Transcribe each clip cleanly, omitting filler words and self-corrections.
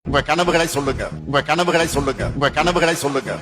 உங்க கனவுகளை சொல்லுங்க, உங்க கனவுகளை சொல்லுங்க, உங்க கனவுகளை சொல்லுங்க.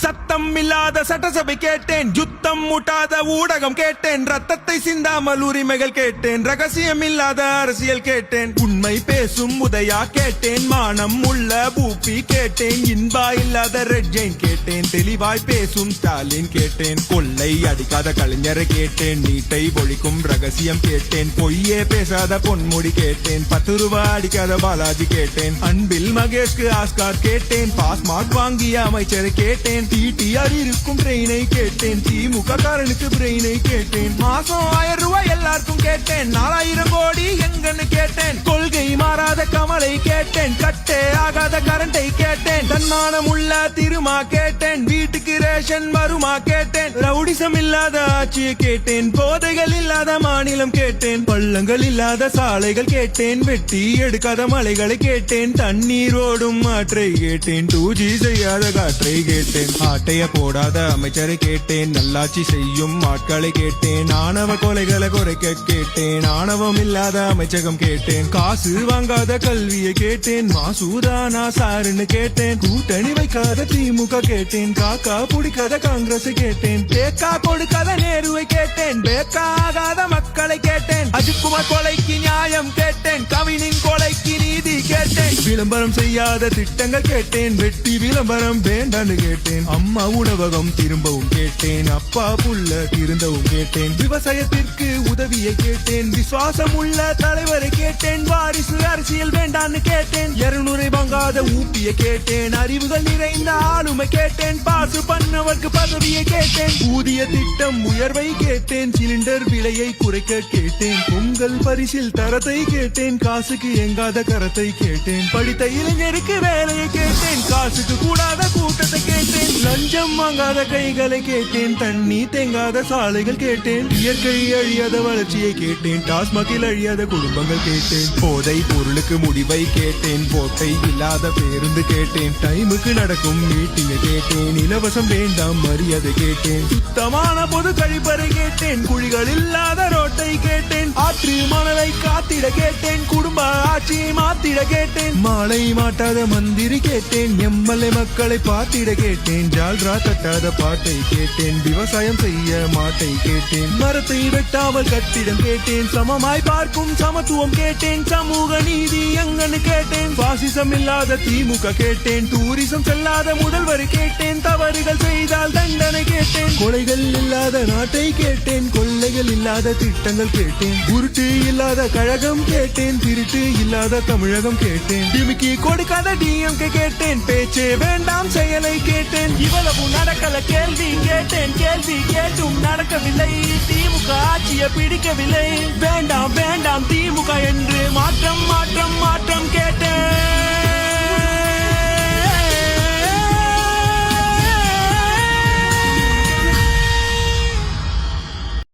சத்தம் இல்லாத சட்டசபை கேட்டேன், யுத்தம் முட்டாத ஊடகம் கேட்டேன், ரத்தத்தை சிந்தாமல் உரிமைகள் கேட்டேன், ரகசியம் இல்லாத அரசியல் கேட்டேன், உண்மை பேசும் உதயா கேட்டேன், மானம் உள்ள பூப்பி கேட்டேன், இன்பா இல்லாத ரெட் ஜெயின் கேட்டேன், தெளிவாய் பேசும் ஸ்டாலின் கேட்டேன், கொள்ளை அடிக்காத கலைஞரை கேட்டேன், நீட்டை ஒழிக்கும் ரகசியம் கேட்டேன், பொய்யே பேசாத பொன்முடி கேட்டேன், 10 ரூபாய் அடிக்காத பாலாஜி கேட்டேன், அன்பில் மகேஷ்க்கு ஆஸ்கார் கேட்டேன், பாஸ் மார்க் வாங்கிய அமைச்சரை கேட்டேன், டிடிஆர் இருக்கும் ட்ரெயினை கேட்டேன், திமுக காரனுக்கு பிரெயினை கேட்டேன், மாசம் 1000 ரூபாய் எல்லாருக்கும் கேட்டேன், 4000 கோடி எங்கன்னு கேட்டேன், கொள்கை மாறாத கமலை கேட்டேன், கட்டே ஆகாத கரண்டை கேட்டேன், தன்மானம் உள்ள திருமா கேட்டேன், வீட்டுக்கு ரேஷன் வருமா கேட்டேன், ரவுடிசம் இல்லாத ஆட்சியை கேட்டேன், போதைகள் இல்லாத மாநிலம் கேட்டேன், பள்ளங்கள் இல்லாத சாலைகள் கேட்டேன், வெட்டி எடுக்காத மலைகளை கேட்டேன், தண்ணீர் ஓடும் ஆற்றை கேட்டேன், 2G செய்யாத காற்றை கேட்டேன், ஆட்டைய போடாத அமைச்சரை கேட்டேன், நல்லாட்சி செய்யும் ஆட்களை கேட்டேன், ஆணவ கொலைகளை குறைக்க கேட்டேன், ஆணவம் இல்லாத அமைச்சகம் கேட்டேன், காசு வாங்காத கல்வியை கேட்டேன், மாசூதானா சாருன்னு கேட்டேன், கூட்டணி வைக்காத திமுக கேட்டேன், காக்கா பிடிக்காத காங்கிரஸ் கேட்டேன், தேக்கா கொடுக்காத நேருவை கேட்டேன், பேக்கா ஆகாத மக்களை கேட்டேன், அஜித்குமார் கொலைக்கு நியாயம் கேட்டேன், கவினின் கொலைக்கு நீதி கேட்டேன், விளம்பரம் செய்யாத திட்டங்கள் கேட்டேன், வெட்டி விளம்பரம் வேண்டான்னு கேட்டேன், அம்மா உணவகம் திரும்பவும் கேட்டேன், அப்பா புள்ள திருந்தவும் கேட்டேன், விவசாயத்திற்கு உதவியை கேட்டேன், விசுவாசம் உள்ள தலைவரை கேட்டேன், வாரிசு அரசியல் வேண்டான்னு கேட்டேன், 200 வாங்காத ஊப்பியை கேட்டேன், அறிவுகள் நிறைந்த ஆளுமை கேட்டேன், பாசு பண்ணவர்க்கு பதவியை கேட்டேன், ஊதிய திட்டம் உயர்வை கேட்டேன், சிலிண்டர் விலையை குறைக்க கேட்டேன், பொங்கல் பரிசில் தரத்தை கேட்டேன், காசுக்கு எங்காத கரத்தை கேட்டேன், படித்த இளைஞருக்கு வேலையை கேட்டேன், காசுக்கு கூடாத கூட்டத்தை கேட்டேன், லஞ்சம் வாங்காத கைகளை கேட்டேன், தண்ணி தேங்காத சாலைகள் கேட்டேன், இயற்கை அழியாத வளர்ச்சியை கேட்டேன், டாஸ்மாகில் அழியாத குடும்பங்கள் கேட்டேன், போதை பொருளுக்கு முடிவை கேட்டேன், போட்டை இல்லாத பேருந்து கேட்டேன், டைமுக்கு நடக்கும் மீட்டிங்கை கேட்டேன், இலவசம் வேண்டாம் மரியாதை கேட்டேன், சுத்தமான பொது கழிப்பறை கேட்டேன், குழிகள் இல்லாத ரோட்டை கேட்டேன், ஆற்று மணலை காத்திட கேட்டேன், குடும்ப ஆட்சியை மாத்திட கேட்டேன், மாலை மாட்டாத மந்திரி கேட்டேன், எம்எல்ஏ மக்களை பார்த்திட கேட்டேன், ஜால்ரா தட்டாத பாட்டை கேட்டேன், விவசாயம் செய்ய மாட்டை கேட்டேன், மரத்தை வெட்டாமல் கட்டிடம் கேட்டேன், சமமாய் பார்க்கும் சமத்துவம் கேட்டேன், சமூக நீதி எங்கன்னு கேட்டேன், பாசிசம் இல்லாத திமுக கேட்டேன், டூரிசம் செல்லாத முதல்வர் கேட்டேன், தவறுகள் செய்தால் தண்டனை கேட்டேன், கொலைகள் இல்லாத நாட்டை கேட்டேன், கொள்ளைகள் இல்லாத திட்டங்கள் கேட்டேன், உருட்டு இல்லாத கழகம் கேட்டேன், திருட்டு இல்லாத தமிழகம் கேட்டேன், டிமிக்கி கொடுக்காத டிஎம்கே கேட்டேன், பேச்சே வேண்டாம் செயலை கேட்டேன், இவ்வளவு நடக்கல கேள்வி கேட்டேன், கேள்வி கேட்டும் நடக்கவில்லை, திமுக ஆட்சியை பிடிக்கவில்லை, வேண்டாம் வேண்டாம் திமுக என்று மாற்றம் மாற்றம் மாற்றம் கேட்டேன்.